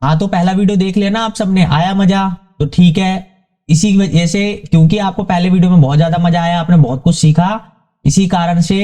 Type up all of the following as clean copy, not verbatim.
हाँ तो पहला वीडियो देख लेना आप सबने, आया मजा तो ठीक है। इसी वजह से, क्योंकि आपको पहले वीडियो में बहुत ज्यादा मजा आया, आपने बहुत कुछ सीखा, इसी कारण से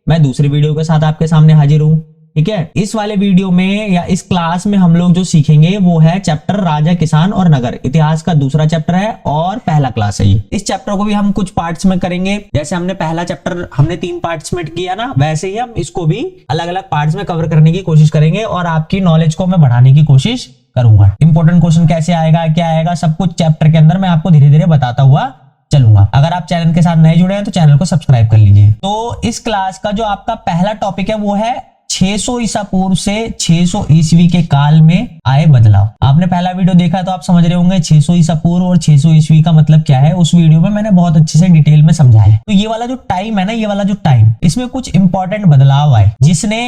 मैं दूसरी वीडियो के साथ आपके सामने हाजिर हूं। ठीक है, इस वाले वीडियो में या इस क्लास में हम लोग जो सीखेंगे वो है चैप्टर राजा किसान और नगर, इतिहास का दूसरा चैप्टर है और पहला क्लास है ये। इस चैप्टर को भी हम कुछ पार्ट्स में करेंगे, जैसे हमने पहला चैप्टर हमने 3 पार्ट्स में किया ना, वैसे ही हम इसको भी अलग अलग पार्ट्स में कवर करने की कोशिश करेंगे और आपकी नॉलेज को मैं बढ़ाने की कोशिश करूंगा। इंपॉर्टेंट क्वेश्चन कैसे आएगा, क्या आएगा, सब कुछ चैप्टर के अंदर मैं आपको धीरे धीरे बताता हुआ चलूंगा। अगर आप चैनल के साथ नए जुड़े हैं तो चैनल को सब्सक्राइब कर लीजिए। तो इस क्लास का जो आपका पहला टॉपिक है वो है 600 ईसा पूर्व से 600 ईस्वी के काल में आए बदलाव। आपने पहला वीडियो देखा तो आप समझ रहे होंगे 600 ईसा पूर्व और 600 ईस्वी का मतलब क्या है। उस वीडियो में मैंने बहुत अच्छे से डिटेल में समझाया है। तो ये वाला जो टाइम है ना, ये वाला जो टाइम, इसमें कुछ इंपॉर्टेंट बदलाव आए जिसने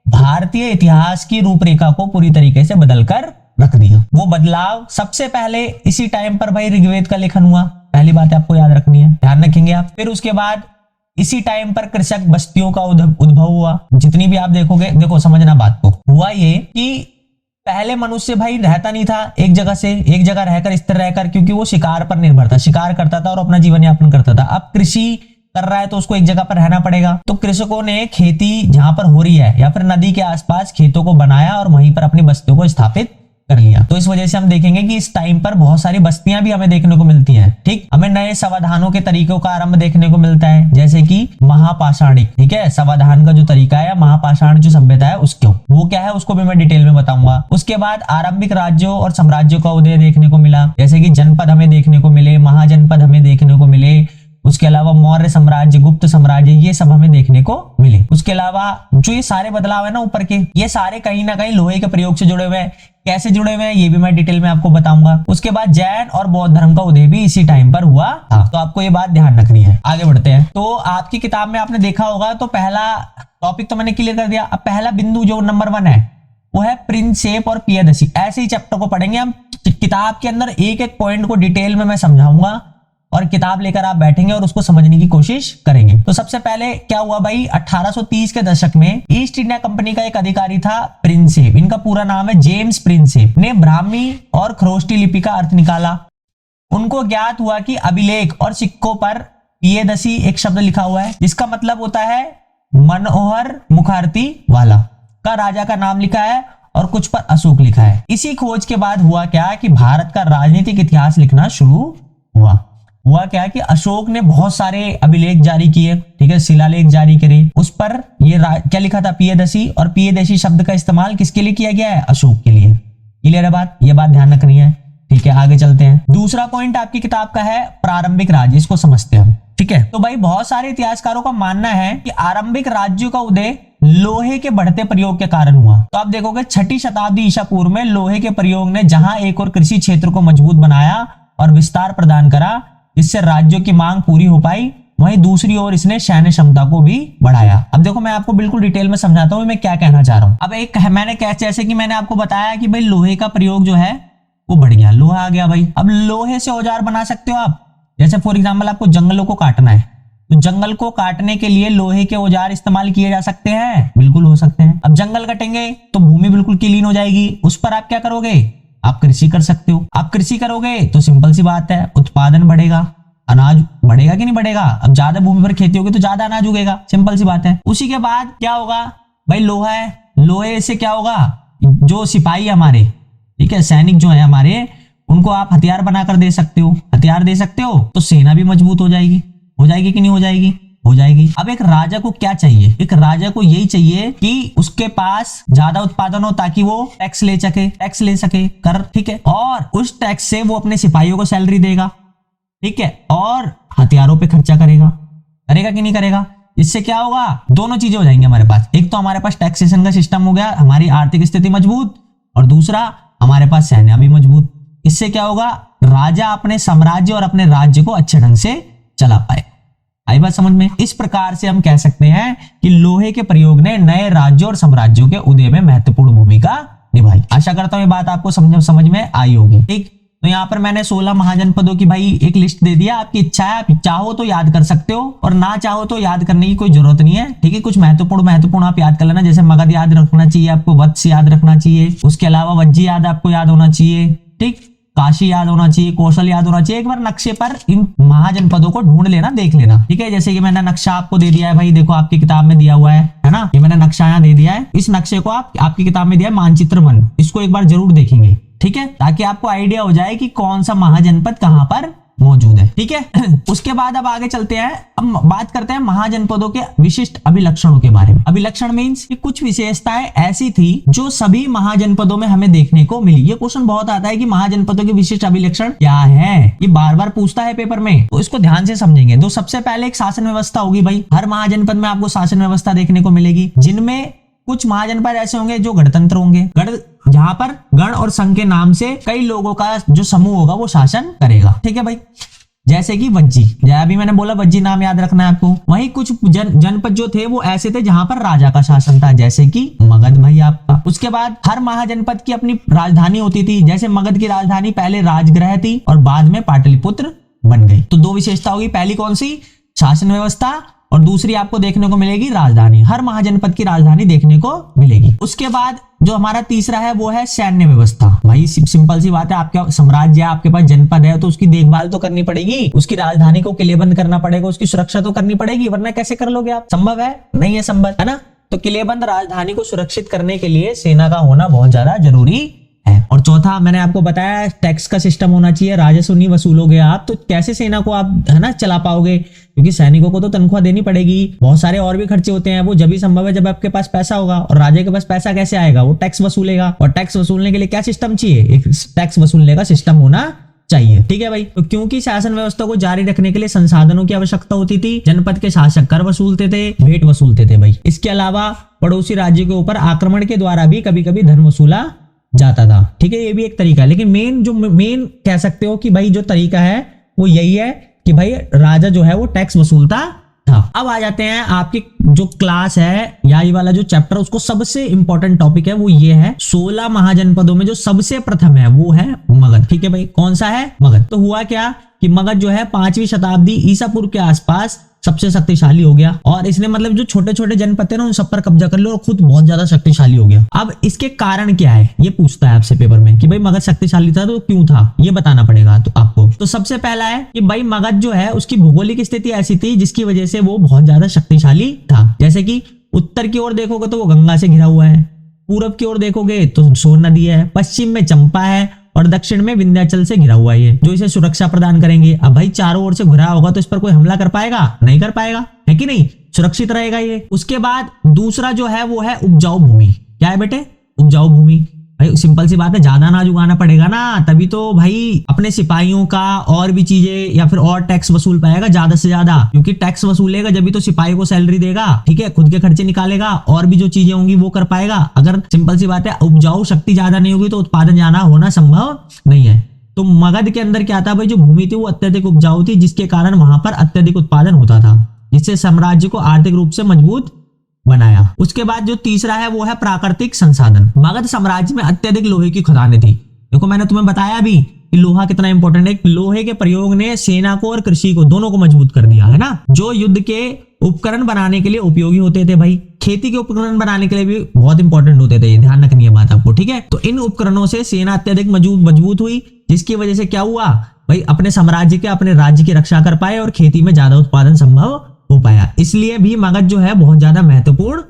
भारतीय इतिहास की रूपरेखा को पूरी तरीके से बदलकर रख दिया। वो बदलाव सबसे पहले इसी टाइम पर भाई ऋग्वेद का लेखन हुआ, पहली बात आपको याद रखनी है, ध्यान रखेंगे आप। फिर उसके बाद इसी टाइम पर कृषक बस्तियों का उद्भव हुआ। जितनी भी आप देखोगे, देखो समझना बात को, हुआ ये कि पहले मनुष्य भाई रहता नहीं था एक जगह से, एक जगह रहकर स्थिर रहकर, क्योंकि वो शिकार पर निर्भर था, शिकार करता था और अपना जीवन यापन करता था। अब कृषि कर रहा है तो उसको एक जगह पर रहना पड़ेगा। तो कृषकों ने खेती जहां पर हो रही है या फिर नदी के आसपास खेतों को बनाया और वहीं पर अपनी बस्तियों को स्थापित कर लिया। तो इस वजह से हम देखेंगे कि इस टाइम पर बहुत सारी बस्तियां भी हमें देखने को मिलती हैं। ठीक, हमें नए समाधानों के तरीकों का आरंभ देखने को मिलता है, जैसे कि महापाषाणिक। ठीक है, समाधान का जो तरीका है, महापाषाण जो सभ्यता है उसको, वो क्या है उसको भी मैं डिटेल में बताऊंगा। उसके बाद आरंभिक राज्यों और साम्राज्यों का उदय देखने को मिला, जैसे कि जनपद हमें देखने को मिले, महाजनपद हमें देखने को मिले। उसके अलावा मौर्य साम्राज्य, गुप्त साम्राज्य, ये सब हमें देखने को मिले। उसके अलावा जो ये सारे बदलाव है ना ऊपर के, ये सारे कहीं ना कहीं लोहे के प्रयोग से जुड़े हुए हैं। कैसे जुड़े हुए हैं ये भी मैं डिटेल में आपको बताऊंगा। उसके बाद जैन और बौद्ध धर्म का उदय भी इसी टाइम पर हुआ था। तो आपको ये बात ध्यान रखनी है। आगे बढ़ते हैं। तो आपकी किताब में आपने देखा होगा, तो पहला टॉपिक तो मैंने क्लियर कर दिया। अब पहला बिंदु जो नंबर 1 है वो है प्रिंसेप और पियदसी। ऐसे ही चैप्टर को पढ़ेंगे हम। किताब के अंदर एक एक पॉइंट को डिटेल में मैं समझाऊंगा और किताब लेकर आप बैठेंगे और उसको समझने की कोशिश करेंगे। तो सबसे पहले क्या हुआ भाई, 1830 के दशक में ईस्ट इंडिया कंपनी का एक अधिकारी था प्रिंसेप, इनका पूरा नाम है जेम्स प्रिंसेप, ने ब्राह्मी और खरोष्टी लिपि का अर्थ निकाला। उनको ज्ञात हुआ कि अभिलेख और सिक्कों पर पियदसी एक शब्द लिखा हुआ है, जिसका मतलब होता है मनोहर मुखार्ती वाला, का राजा का नाम लिखा है और कुछ पर अशोक लिखा है। इसी खोज के बाद हुआ क्या कि भारत का राजनीतिक इतिहास लिखना शुरू हुआ क्या कि अशोक ने बहुत सारे अभिलेख जारी किए, ठीक है, शिलालेख जारी करे। उस पर ये क्या लिखा था, पियदसी, और पियदसी शब्द का इस्तेमाल किसके लिए किया गया है, अशोक के लिए। क्लियर है बात, ये बात ध्यान रखनी है। ठीक है, आगे चलते हैं। दूसरा पॉइंट आपकी किताब का है प्रारंभिक राज्य, इसको समझते हैं हम। ठीक है, तो भाई बहुत सारे इतिहासकारों का मानना है कि आरंभिक राज्यों का उदय लोहे के बढ़ते प्रयोग के कारण हुआ। तो आप देखोगे 6ठी शताब्दी ईसा पूर्व में लोहे के प्रयोग ने जहां एक और कृषि क्षेत्र को मजबूत बनाया और विस्तार प्रदान करा, जिससे राज्यों की मांग पूरी हो पाई, वहीं दूसरी ओर इसने सैन्य क्षमता को भी बढ़ाया। अब देखो मैं आपको बिल्कुल डिटेल में समझाता हूं मैं क्या कहना चाह रहा हूं। अब एक मैंने जैसे कि मैंने आपको बताया कि भाई लोहे का प्रयोग जो है वो बढ़ गया, लोहा आ गया भाई। अब लोहे से औजार बना सकते हो आप, जैसे फॉर एग्जाम्पल आपको जंगलों को काटना है तो जंगल को काटने के लिए लोहे के औजार इस्तेमाल किए जा सकते हैं, बिल्कुल हो सकते हैं। अब जंगल कटेंगे तो भूमि बिल्कुल क्लीन हो जाएगी, उस पर आप क्या करोगे, आप कृषि कर सकते हो। आप कृषि करोगे तो सिंपल सी बात है, उत्पादन बढ़ेगा, अनाज बढ़ेगा कि नहीं बढ़ेगा। अब ज्यादा भूमि पर खेती होगी तो ज्यादा अनाज उगेगा, सिंपल सी बात है। उसी के बाद क्या होगा भाई, लोहा है, लोहे से क्या होगा, जो सिपाही हमारे, ठीक है, सैनिक जो है हमारे, उनको आप हथियार बनाकर दे सकते हो। हथियार दे सकते हो तो सेना भी मजबूत हो जाएगी कि नहीं हो जाएगी, हो जाएगी। अब एक राजा को क्या चाहिए, एक राजा को यही चाहिए कि उसके पास ज्यादा उत्पादन हो ताकि वो टैक्स ले सके कर, ठीक है, और उस टैक्स से वो अपने सिपाहियों को सैलरी देगा, ठीक है, और हथियारों पे खर्चा करेगा कि नहीं करेगा। इससे क्या होगा, दोनों चीजें हो जाएंगी हमारे पास। एक तो हमारे पास टैक्सेशन का सिस्टम हो गया, हमारी आर्थिक स्थिति मजबूत, और दूसरा हमारे पास सेना भी मजबूत। इससे क्या होगा, राजा अपने साम्राज्य और अपने राज्य को अच्छे ढंग से चला पाए। आई बात समझ में। इस प्रकार से हम कह सकते हैं कि लोहे के प्रयोग ने नए राज्यों और साम्राज्यों के उदय में महत्वपूर्ण भूमिका निभाई। आशा करता हूं ये बात आपको समझ में आई होगी। ठीक, तो यहाँ पर मैंने 16 महाजनपदों की भाई एक लिस्ट दे दिया, आपकी इच्छा है, आप चाहो तो याद कर सकते हो और ना चाहो तो याद करने की कोई जरूरत नहीं है, ठीक है। कुछ महत्वपूर्ण आप याद कर लेना, जैसे मगध याद रखना चाहिए आपको, वत्स याद रखना चाहिए, उसके अलावा वज्जी याद आपको याद होना चाहिए, ठीक, काशी याद होना चाहिए, कौशल याद होना चाहिए। एक बार नक्शे पर इन महाजनपदों को ढूंढ लेना, देख लेना, ठीक है। जैसे कि मैंने नक्शा आपको दे दिया है भाई, देखो आपकी किताब में दिया हुआ है ना, ये मैंने नक्शा यहाँ दे दिया है। इस नक्शे को आपकी किताब में दिया है मानचित्र 1, इसको एक बार जरूर देखेंगे, ठीक है, ताकि आपको आइडिया हो जाए कि कौन सा महाजनपद कहां पर मौजूद है, ठीक है। उसके बाद अब आगे चलते हैं, अब बात करते हैं महाजनपदों के विशिष्ट अभिलक्षणों के बारे में। अभिलक्षण मींस कि कुछ विशेषताएं ऐसी थी जो सभी महाजनपदों में हमें देखने को मिली। ये क्वेश्चन बहुत आता है कि महाजनपदों के विशिष्ट अभिलक्षण क्या है, ये बार बार पूछता है पेपर में, तो इसको ध्यान से समझेंगे। तो सबसे पहले एक शासन व्यवस्था होगी भाई, हर महाजनपद में आपको शासन व्यवस्था देखने को मिलेगी, जिनमें कुछ महाजनपद ऐसे होंगे जो गणतंत्र होंगे, जहां पर गण और संघ के नाम से कई लोगों का जो समूह होगा वो शासन करेगा, ठीक है भाई। जैसे कि वज्जी, अभी मैंने बोला वज्जी नाम याद रखना है आपको। वहीं कुछ जनपद जो थे वो ऐसे थे जहां पर राजा का शासन था, जैसे कि मगध भाई आपका। उसके बाद हर महाजनपद की अपनी राजधानी होती थी, जैसे मगध की राजधानी पहले राजगृह थी और बाद में पाटलिपुत्र बन गई। तो 2 विशेषता होगी, पहली कौन सी, शासन व्यवस्था, और दूसरी आपको देखने को मिलेगी राजधानी, हर महाजनपद की राजधानी देखने को मिलेगी। उसके बाद जो हमारा तीसरा है वो है सैन्य व्यवस्था। भाई सिंपल सी बात है, आपका साम्राज्य है, आपके पास जनपद है, तो उसकी देखभाल तो करनी पड़ेगी, उसकी राजधानी को किलेबंद करना पड़ेगा, उसकी सुरक्षा तो करनी पड़ेगी, वरना कैसे कर लोगे आप, संभव है, नहीं है संभव, है ना। तो किलेबंद राजधानी को सुरक्षित करने के लिए सेना का होना बहुत ज्यादा जरूरी है। और चौथा मैंने आपको बताया, टैक्स का सिस्टम होना चाहिए, राजस्व नहीं वसूलोगे आप तो कैसे सेना को आप, है ना, चला पाओगे, क्योंकि सैनिकों को तो तनख्वाह देनी पड़ेगी, बहुत सारे और भी खर्चे होते हैं, वो जब भी संभव है जब आपके पास पैसा होगा। और राजा के पास पैसा कैसे आएगा, वो टैक्स वसूलेगा, और टैक्स वसूलने के लिए क्या सिस्टम चाहिए, एक टैक्स वसूलने का सिस्टम होना चाहिए, ठीक है भाई। तो क्योंकि शासन व्यवस्था को जारी रखने के लिए संसाधनों की आवश्यकता होती थी, जनपद के शासक कर वसूलते थे, भेंट वसूलते थे भाई। इसके अलावा पड़ोसी राज्य के ऊपर आक्रमण के द्वारा भी कभी कभी धन वसूला जाता था, ठीक है, ये भी एक तरीका है। लेकिन मेन कह सकते हो कि भाई जो तरीका है वो यही है कि भाई राजा जो है वो टैक्स वसूलता था। अब आ जाते हैं आपकी जो क्लास है या ये वाला जो चैप्टर, उसको सबसे इंपॉर्टेंट टॉपिक है वो ये है, 16 महाजनपदों में जो सबसे प्रथम है वो है मगध, ठीक है भाई। कौन सा है, मगध। तो हुआ क्या कि मगध जो है 5वीं शताब्दी ईसा पूर्व के आसपास सबसे शक्तिशाली हो गया, और इसने मतलब जो छोटे छोटे जनपद थे ना उन सब पर कब्जा कर लिया और खुद बहुत ज्यादा शक्तिशाली हो गया। अब इसके कारण क्या है ये पूछता है आपसे पेपर में कि भाई मगध शक्तिशाली था तो क्यों था, ये बताना पड़ेगा तो आपको। तो सबसे पहला है कि भाई मगध जो है उसकी भौगोलिक स्थिति ऐसी थी जिसकी वजह से वो बहुत ज्यादा शक्तिशाली था। जैसे कि उत्तर की ओर देखोगे तो वो गंगा से घिरा हुआ है, पूरब की ओर देखोगे तो सोन नदी है, पश्चिम में चंपा है और दक्षिण में विंध्याचल से घिरा हुआ है, जो इसे सुरक्षा प्रदान करेंगे। अब भाई चारों ओर से घिरा होगा तो इस पर कोई हमला कर पाएगा, नहीं कर पाएगा, है कि नहीं, सुरक्षित रहेगा ये। उसके बाद दूसरा जो है वो है उपजाऊ भूमि। क्या है बेटे, उपजाऊ भूमि। भाई सिंपल सी बात है, ज्यादा अनाज उगाना पड़ेगा ना, तभी तो भाई अपने सिपाहियों का और भी चीजें या फिर और टैक्स वसूल पाएगा ज्यादा से ज्यादा, क्योंकि टैक्स वसूलेगा जब भी तो सिपाही को सैलरी देगा, ठीक है, खुद के खर्चे निकालेगा और भी जो चीजें होंगी वो कर पाएगा। अगर सिंपल सी बात है उपजाऊ शक्ति ज्यादा नहीं होगी तो उत्पादन ज्यादा होना संभव नहीं है। तो मगध के अंदर क्या था भाई, जो भूमि थी वो अत्यधिक उपजाऊ थी, जिसके कारण वहां पर अत्यधिक उत्पादन होता था, जिससे साम्राज्य को आर्थिक रूप से मजबूत बनाया। उसके बाद जो तीसरा है वो है प्राकृतिक संसाधन। मगध साम्राज्य में अत्यधिक लोहे की खदानें थी। देखो मैंने तुम्हें बताया भी कि लोहा कितना इंपॉर्टेंट है, लोहे के प्रयोग ने सेना को और कृषि को दोनों को मजबूत कर दिया है ना। जो युद्ध के उपकरण बनाने के लिए उपयोगी होते थे भाई, खेती के उपकरण बनाने के लिए भी बहुत इंपॉर्टेंट होते थे, ये ध्यान रखनी है बात आपको, ठीक है। तो इन उपकरणों से सेना अत्यधिक मजबूत हुई, जिसकी वजह से क्या हुआ भाई, अपने साम्राज्य के अपने राज्य की रक्षा कर पाए और खेती में ज्यादा उत्पादन संभव हो पाया। इसलिए भी मगध जो है बहुत ज्यादा महत्वपूर्ण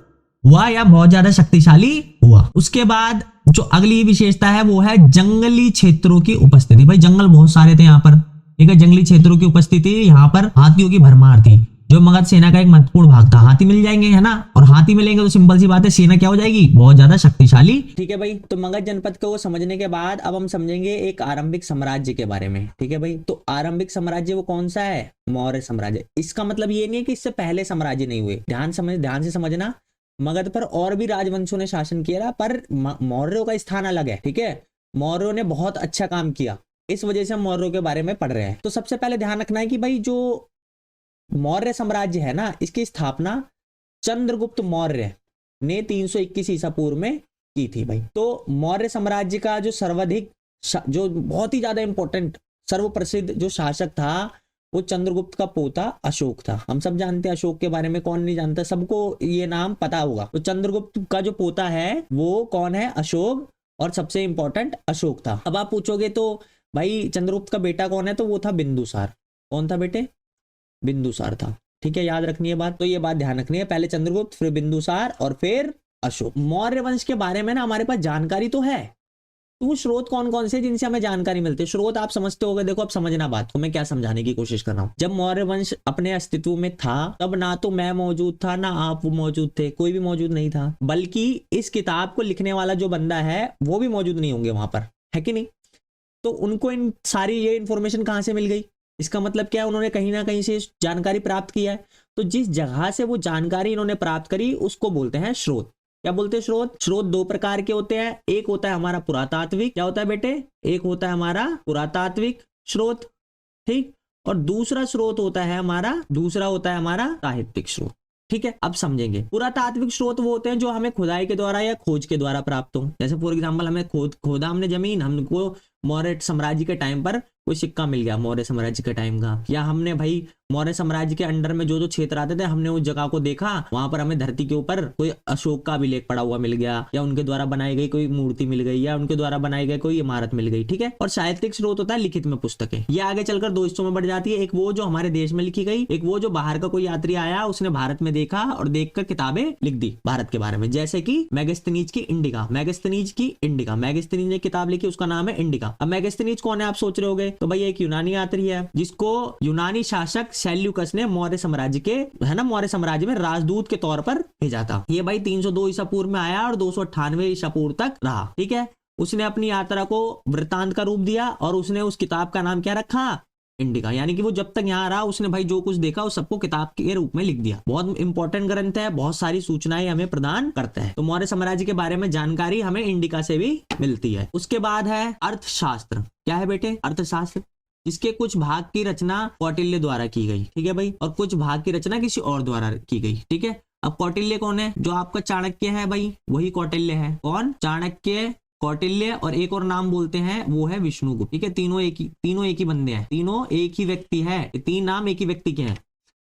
हुआ या बहुत ज्यादा शक्तिशाली हुआ। उसके बाद जो अगली विशेषता है वो है जंगली क्षेत्रों की उपस्थिति। भाई जंगल बहुत सारे थे यहाँ पर, ठीक है, जंगली क्षेत्रों की उपस्थिति, यहाँ पर हाथियों की भरमार थी, जो मगध सेना का एक महत्वपूर्ण भाग था। हाथी मिल जाएंगे, है ना, और हाथी मिलेंगे तो सिंपल सी बात है सेना क्या हो जाएगी, बहुत ज्यादा शक्तिशाली, ठीक है भाई। तो मगध जनपद को समझने के बाद अब हम समझेंगे एक आरंभिक साम्राज्य के बारे में, ठीक है भाई। तो आरंभिक साम्राज्य वो कौन सा है, मौर्य साम्राज्य। इसका मतलब ये नहीं है कि इससे पहले साम्राज्य नहीं हुए, ध्यान से समझना। मगध पर और भी राजवंशों ने शासन किया, पर मौर्यों का स्थान अलग है, ठीक है। मौर्यों ने बहुत अच्छा काम किया, इस वजह से हम मौर्यों के बारे में पढ़ रहे हैं। तो सबसे पहले ध्यान रखना है कि भाई जो मौर्य साम्राज्य है ना, इसकी स्थापना चंद्रगुप्त मौर्य ने 321 ईसा पूर्व में की थी भाई। तो मौर्य साम्राज्य का जो सर्वाधिक जो बहुत ही ज्यादा इंपॉर्टेंट सर्वप्रसिद्ध जो शासक था वो चंद्रगुप्त का पोता अशोक था। हम सब जानते हैं अशोक के बारे में, कौन नहीं जानता, सबको ये नाम पता होगा। तो चंद्रगुप्त का जो पोता है वो कौन है? अशोक, और सबसे इंपॉर्टेंट अशोक था। अब आप पूछोगे तो भाई चंद्रगुप्त का बेटा कौन है? तो वो था बिंदुसार। कौन था बेटे? बिंदुसार था। ठीक है, याद रखनी है बात। तो ये बात ध्यान रखनी है, पहले चंद्रगुप्त, फिर बिंदुसार और फिर अशोक। मौर्य वंश के बारे में ना हमारे पास जानकारी तो है, तो वो स्रोत कौन कौन से जिनसे हमें जानकारी मिलती है? स्रोत आप समझते होगे। देखो अब समझना बात को, मैं क्या समझाने की कोशिश कर रहा हूं। जब मौर्य वंश अपने अस्तित्व में था तब ना तो मैं मौजूद था ना आप मौजूद थे, कोई भी मौजूद नहीं था, बल्कि इस किताब को लिखने वाला जो बंदा है वो भी मौजूद नहीं होंगे वहां पर, है कि नहीं? तो उनको इन सारी ये इंफॉर्मेशन कहां से मिल गई? इसका मतलब क्या है? उन्होंने कहीं ना कहीं से जानकारी प्राप्त किया है। तो जिस जगह से वो जानकारी इन्होंने प्राप्त करी उसको बोलते हैं स्रोत। क्या बोलते हैं? स्रोत। स्रोत दो प्रकार के होते हैं, एक होता है हमारा पुरातात्विक, क्या होता है बेटे? एक होता है हमारा पुरातात्विक स्रोत, ठीक, और दूसरा स्रोत होता है हमारा साहित्यिक स्रोत। ठीक है, अब समझेंगे। पुरातात्विक स्रोत वो होते हैं जो हमें खुदाई के द्वारा या खोज के द्वारा प्राप्त हो। जैसे फॉर एग्जांपल हमें खोदा हमने जमीन, हमको मौर्य साम्राज्य के टाइम पर कोई सिक्का मिल गया मौर्य साम्राज्य के टाइम का, या हमने भाई मौर्य साम्राज्य के अंडर में जो जो क्षेत्र आते थे हमने उस जगह को देखा, वहां पर हमें धरती के ऊपर कोई अशोक का अभिलेख पड़ा हुआ मिल गया, या उनके द्वारा बनाई गई कोई मूर्ति मिल गई, या उनके द्वारा बनाई गई कोई इमारत मिल गई। ठीक है, और साहित्यिक स्रोत होता है लिखित में पुस्तकें। ये आगे चलकर दो हिस्सों में बढ़ जाती है, एक वो जो हमारे देश में लिखी गई, एक वो जो बाहर का कोई यात्री आया उसने भारत में देखा और देखकर किताबें लिख दी भारत के बारे में। जैसे कि मेगास्थनीज की इंडिका, मेगास्थनीज ने किताब लिखी, उसका नाम है इंडिका। अब मेगास्थनीज कौन है आप सोच रहे होगे? तो भाई एक यूनानी यात्री है जिसको यूनानी शासक सेल्यूकस ने मौर्य साम्राज्य में राजदूत के तौर पर भेजा था। ये भाई 302 ईसा पूर्व में आया और 298 ईसा पूर्व तक रहा। ठीक है, उसने अपनी यात्रा को वृत्तांत का रूप दिया और उसने उस किताब का नाम क्या रखा? इंडिका। यानी कि वो जब तक यहाँ रहा उसने भाई जो कुछ देखा उस सबको किताब के रूप में लिख दिया। बहुत इंपॉर्टेंट ग्रंथ है, बहुत सारी सूचनाएं हमें प्रदान करता है। तो मौर्य साम्राज्य के बारे में जानकारी हमें इंडिका से भी मिलती है। उसके बाद है अर्थशास्त्र। क्या है बेटे? अर्थशास्त्र, जिसके कुछ भाग की रचना कौटिल्य द्वारा की गई। ठीक है भाई, और कुछ भाग की रचना किसी और द्वारा की गई। ठीक है, अब कौटिल्य कौन है? जो आपका चाणक्य है भाई, वही कौटिल्य है। कौन? चाणक्य, कौटिल्य, और एक और नाम बोलते हैं वो है विष्णुगुप्त। ठीक है, तीनों एक ही बंदे हैं, तीनों एक ही व्यक्ति है, तीन नाम एक ही व्यक्ति के हैं।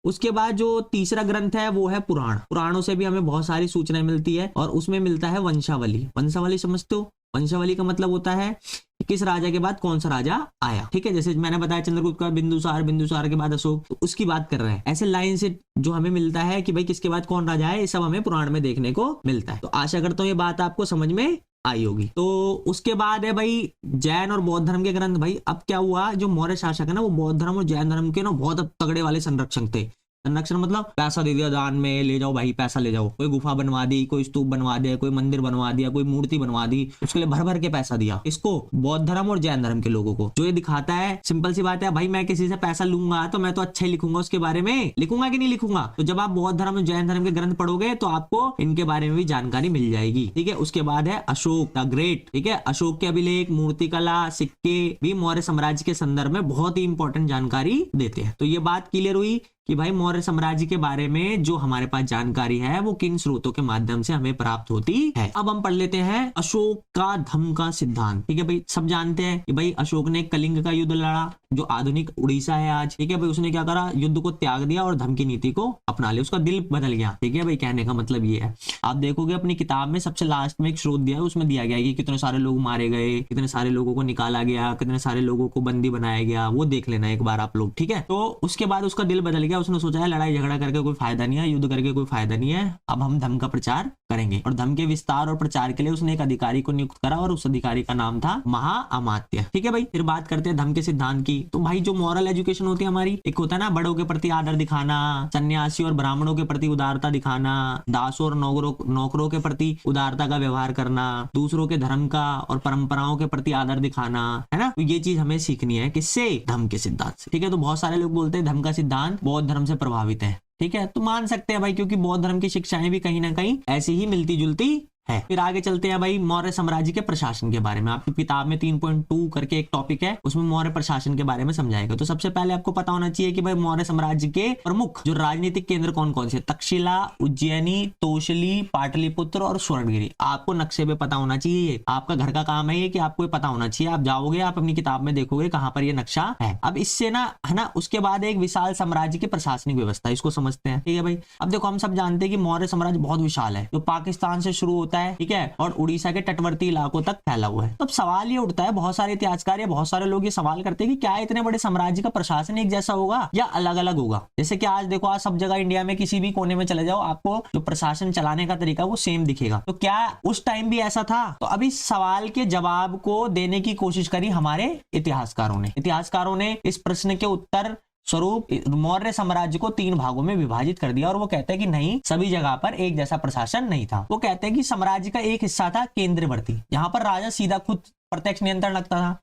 उसके बाद जो तीसरा ग्रंथ है वो है पुराण। पुराणों से भी हमें बहुत सारी सूचनाएं मिलती है और उसमें मिलता है वंशावली। वंशावली समझते हो? वंशावली का मतलब होता है कि किस राजा के बाद कौन सा राजा आया। ठीक है, जैसे मैंने बताया चंद्रगुप्त का बिंदुसार के बाद अशोक, तो उसकी बात कर रहे हैं। ऐसे लाइन से जो हमें मिलता है कि भाई किसके बाद कौन राजा है, ये सब हमें पुराण में देखने को मिलता है। तो आशा करता हूँ ये बात आपको समझ में आई होगी। तो उसके बाद है भाई जैन और बौद्ध धर्म के ग्रंथ। भाई अब क्या हुआ, जो मौर्य शासक है ना वो बौद्ध धर्म और जैन धर्म के ना बहुत तगड़े वाले संरक्षक थे। संरक्षण मतलब पैसा दे दिया दान में, ले जाओ भाई पैसा ले जाओ। कोई गुफा बनवा दी, कोई स्तूप बनवा दिया, कोई मंदिर बनवा दिया, कोई मूर्ति बनवा दी, उसके लिए भर भर के पैसा दिया। इसको बौद्ध धर्म और जैन धर्म के लोगों को। जो ये दिखाता है, सिंपल सी बात है भाई, मैं किसी से पैसा लूंगा तो मैं तो अच्छा ही लिखूंगा, उसके बारे में लिखूंगा कि नहीं लिखूंगा। तो जब आप बौद्ध धर्म और जैन धर्म के ग्रंथ पढ़ोगे तो आपको इनके बारे में भी जानकारी मिल जाएगी। ठीक है, उसके बाद है अशोक द ग्रेट। ठीक है, अशोक के अभिलेख, मूर्तिकला, सिक्के भी मौर्य साम्राज्य के संदर्भ में बहुत ही इंपॉर्टेंट जानकारी देते हैं। तो ये बात क्लियर हुई कि भाई मौर्य साम्राज्य के बारे में जो हमारे पास जानकारी है वो किन स्रोतों के माध्यम से हमें प्राप्त होती है। अब हम पढ़ लेते हैं अशोक का धम्म का सिद्धांत। ठीक है भाई, सब जानते हैं कि भाई अशोक ने कलिंग का युद्ध लड़ा, जो आधुनिक उड़ीसा है आज। ठीक है भाई, उसने क्या करा, युद्ध को त्याग दिया और धम्म की नीति को अपना लिया, उसका दिल बदल गया। ठीक है भाई, कहने का मतलब ये है, आप देखोगे अपनी किताब में सबसे लास्ट में एक स्रोत दिया है, उसमें दिया गया है कि कितने सारे लोग मारे गए, कितने सारे लोगों को निकाला गया, कितने सारे लोगों को बंदी बनाया गया, वो देख लेना एक बार आप लोग। ठीक है, तो उसके बाद उसका दिल बदल गया, उसने सोचा है लड़ाई झगड़ा करके कोई फायदा नहीं है, युद्ध करके कोई फायदा नहीं है, अब हम धम्म का प्रचार करेंगे। और धम्म के विस्तार और प्रचार के लिए उसने एक अधिकारी को नियुक्त करा और उस अधिकारी का नाम था महाअमात्य। ठीक है भाई, फिर बात करते हैं धम्म के सिद्धांत की। तो भाई जो मॉरल एजुकेशन होती है हमारी, एक होता है ना बड़ों के प्रति आदर दिखाना, सन्यासी और ब्राह्मणों के प्रति उदारता दिखाना, दासों और नौकरों के प्रति उदारता का व्यवहार करना, दूसरों के धर्म का और परंपराओं के प्रति आदर दिखाना, है ना। तो ये चीज हमें सीखनी है किससे, धम्म के सिद्धांत से। ठीक है, तो बहुत सारे लोग बोलते हैं धम्म का सिद्धांत बौद्ध धर्म से प्रभावित है। ठीक है, तो मान सकते हैं भाई, क्योंकि बौद्ध धर्म की शिक्षाएं भी कहीं ना कहीं ऐसी ही मिलती जुलती है। फिर आगे चलते हैं भाई मौर्य साम्राज्य के प्रशासन के बारे में। आपकी किताब में 3.2 करके एक टॉपिक है, उसमें मौर्य प्रशासन के बारे में समझाएगा। तो सबसे पहले आपको पता होना चाहिए कि भाई मौर्य साम्राज्य के प्रमुख जो राजनीतिक केंद्र कौन कौन से, तक्षशिला, उज्जैनी, तोशली, पाटलिपुत्र और स्वर्णगिरी। आपको नक्शे पे पता होना चाहिए, आपका घर का काम है ये कि आपको पता होना चाहिए। आप जाओगे, आप अपनी किताब में देखोगे कहां पर ये नक्शा है। अब इससे ना है ना, उसके बाद एक विशाल साम्राज्य की प्रशासनिक व्यवस्था, इसको समझते हैं। ठीक है भाई, अब देखो हम सब जानते हैं कि मौर्य साम्राज्य बहुत विशाल है, जो पाकिस्तान से शुरू होता है, ठीक है, और उड़ीसा के तटवर्ती इलाकों तक फैला हुआ है। तो अब सवाल ये उठता है, बहुत सारे इतिहासकार या बहुत सारे लोग ये सवाल करते हैं कि क्या इतने बड़े साम्राज्य का प्रशासन एक जैसा होगा या अलग अलग होगा। जैसे कि आज देखो, आज सब जगह इंडिया में किसी भी कोने में चले जाओ, आपको जो प्रशासन चलाने का तरीका वो सेम दिखेगा। तो क्या उस टाइम भी ऐसा था? तो अभी सवाल के जवाब को देने की कोशिश करी हमारे इतिहासकारों ने इस प्रश्न के उत्तर स्वरूप मौर्य साम्राज्य को 3 भागों में विभाजित कर दिया। और वो कहते हैं कि नहीं, सभी जगह पर एक जैसा प्रशासन नहीं था। वो कहते हैं कि साम्राज्य का एक हिस्सा था केंद्रवर्ती, जहां पर राजा सीधा खुद प्रत्यक्ष नियंत्रण रखता था।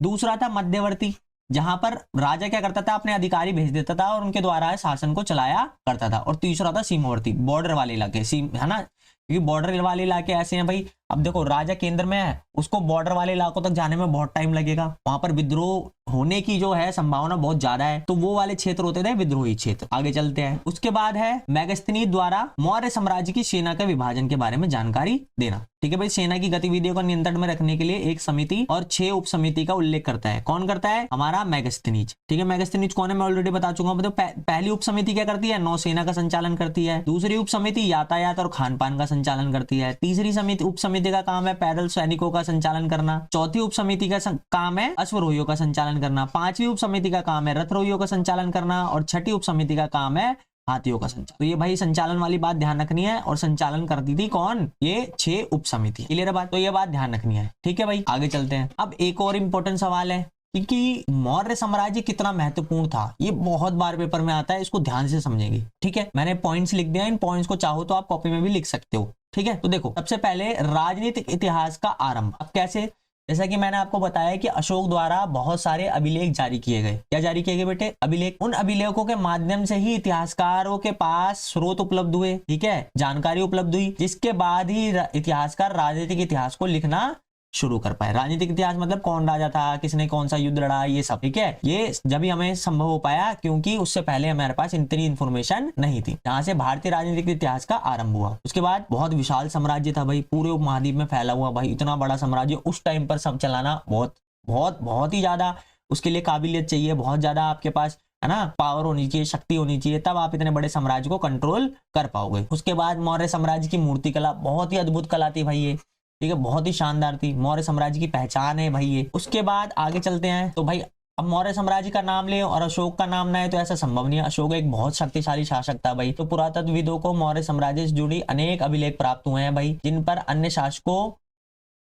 दूसरा था मध्यवर्ती, जहां पर राजा क्या करता था, अपने अधिकारी भेज देता था और उनके द्वारा शासन को चलाया करता था। और तीसरा था सीमावर्ती, बॉर्डर वाले इलाके, है ना, क्योंकि बॉर्डर वाले इलाके ऐसे हैं भाई। अब देखो, राजा केंद्र में है, उसको बॉर्डर वाले इलाकों तक जाने में बहुत टाइम लगेगा, वहां पर विद्रोह होने की जो है संभावना बहुत ज्यादा है। तो वो वाले क्षेत्र होते थे विद्रोही क्षेत्र। आगे चलते हैं। उसके बाद है मेगास्थनीज द्वारा मौर्य साम्राज्य की सेना के विभाजन के बारे में जानकारी देना। ठीक है भाई, सेना की गतिविधियों को नियंत्रण में रखने के लिए एक समिति और 6 उप समिति का उल्लेख करता है। कौन करता है? हमारा मेगास्थनीज। ठीक है, मेगास्थनीज कौन है मैं ऑलरेडी बता चुका हूं। मतलब पहली उप समिति क्या करती है? नौसेना का संचालन करती है। दूसरी उप समिति यातायात और खान पान का संचालन करती है। तीसरी समिति उप समिति का काम है पैदल सैनिकों का संचालन करना। चौथी उप समिति का काम है अश्वरोहियों का संचालन करना। पांचवी उप समिति का काम है रथरोहियों का संचालन करना। और छठी उप समिति का काम है हाथियों का संचालन। तो ये भाई संचालन वाली बात ध्यान रखनी है। और संचालन करती थी कौन? ये 6 उप समिति। क्लियर है बात? तो ये बात ध्यान रखनी है। ठीक है भाई, आगे चलते हैं। अब एक और इंपॉर्टेंट सवाल है कि मौर्य साम्राज्य कितना महत्वपूर्ण था। ये बहुत बार पेपर में आता है, इसको ध्यान से समझेंगे। ठीक है, मैंने पॉइंट्स लिख दिया, इन पॉइंट्स को चाहो तो आप कॉपी में भी लिख सकते हो। ठीक है, तो देखो, सबसे पहले राजनीतिक इतिहास का आरंभ। अब कैसे? जैसा कि मैंने आपको बताया कि अशोक द्वारा बहुत सारे अभिलेख जारी किए गए। क्या जारी किए गए बेटे? अभिलेख। उन अभिलेखों के माध्यम से ही इतिहासकारों के पास स्रोत उपलब्ध हुए, ठीक है, जानकारी उपलब्ध हुई, जिसके बाद ही इतिहासकार राजनीतिक इतिहास को लिखना शुरू कर पाए। राजनीतिक इतिहास मतलब कौन राजा था, किसने कौन सा युद्ध लड़ा, ये सब। ठीक है, ये जब भी हमें संभव हो पाया, क्योंकि उससे पहले हमारे पास इतनी इंफॉर्मेशन नहीं थी। जहां से भारतीय राजनीतिक इतिहास का आरंभ हुआ। उसके बाद बहुत विशाल साम्राज्य था भाई, पूरे उपमहाद्वीप में फैला हुआ। भाई इतना बड़ा साम्राज्य उस टाइम पर सब चलाना बहुत ही ज्यादा उसके लिए काबिलियत चाहिए, बहुत ज्यादा आपके पास, है ना, पावर होनी चाहिए, शक्ति होनी चाहिए, तब आप इतने बड़े साम्राज्य को कंट्रोल कर पाओगे। उसके बाद मौर्य साम्राज्य की मूर्ति कला, बहुत ही अद्भुत कला थी भाई ये। ठीक है, बहुत ही शानदार थी, मौर्य साम्राज्य की पहचान है भाई ये। उसके बाद आगे चलते हैं। तो भाई अब मौर्य साम्राज्य का नाम ले और अशोक का नाम ना है तो ऐसा संभव नहीं है। अशोक एक बहुत शक्तिशाली शासक था भाई। तो पुरातत्वविदों को मौर्य साम्राज्य से जुड़ी अनेक अभिलेख प्राप्त हुए हैं भाई, जिन पर अन्य शासकों,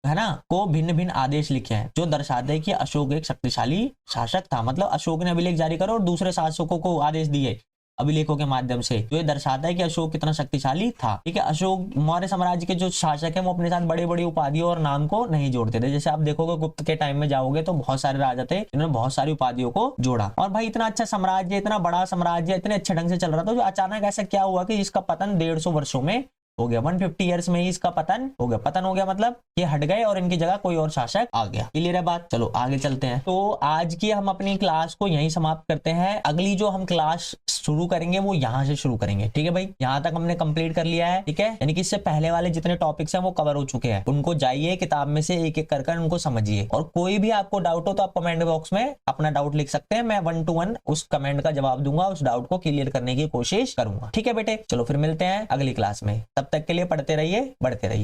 है ना, को भिन्न भिन्न आदेश लिखे हैं, जो दर्शाते हैं कि अशोक एक शक्तिशाली शासक था। मतलब अशोक ने अभिलेख जारी करो और दूसरे शासकों को आदेश दिए अभिलेखों के माध्यम से, तो ये दर्शाता है कि अशोक कितना शक्तिशाली था। ठीक है, अशोक मौर्य साम्राज्य के जो शासक है वो अपने साथ बड़ी बड़ी उपाधियों और नाम को नहीं जोड़ते थे। जैसे आप देखोगे गुप्त के टाइम में जाओगे तो बहुत सारे राजा थे जिन्होंने बहुत सारी उपाधियों को जोड़ा। और भाई इतना अच्छा साम्राज्य, इतना बड़ा साम्राज्य इतने अच्छे ढंग से चल रहा था, जो अचानक ऐसा क्या हुआ कि इसका पतन 150 वर्षों में हो गया। 150 ईयर्स में ही इसका पतन हो गया। पतन हो गया मतलब ये हट गए और इनकी जगह कोई और शासक आ गया। क्लियर है बात? चलो आगे चलते हैं। तो आज की हम अपनी क्लास को यहीं समाप्त करते हैं। अगली जो हम क्लास शुरू करेंगे वो यहाँ से शुरू करेंगे। ठीक है भाई, यहाँ तक हमने कंप्लीट कर लिया है। ठीक है, यानी कि इससे पहले वाले जितने टॉपिक्स हैं वो कवर हो चुके हैं। उनको जाइए किताब में से एक एक कर उनको समझिए। और कोई भी आपको डाउट हो तो आप कमेंट बॉक्स में अपना डाउट लिख सकते हैं। मैं 1 to 1 उस कमेंट का जवाब दूंगा, उस डाउट को क्लियर करने की कोशिश करूंगा। ठीक है बेटे, चलो फिर मिलते हैं अगली क्लास में। तब तक के लिए पढ़ते रहिए, बढ़ते रहिए।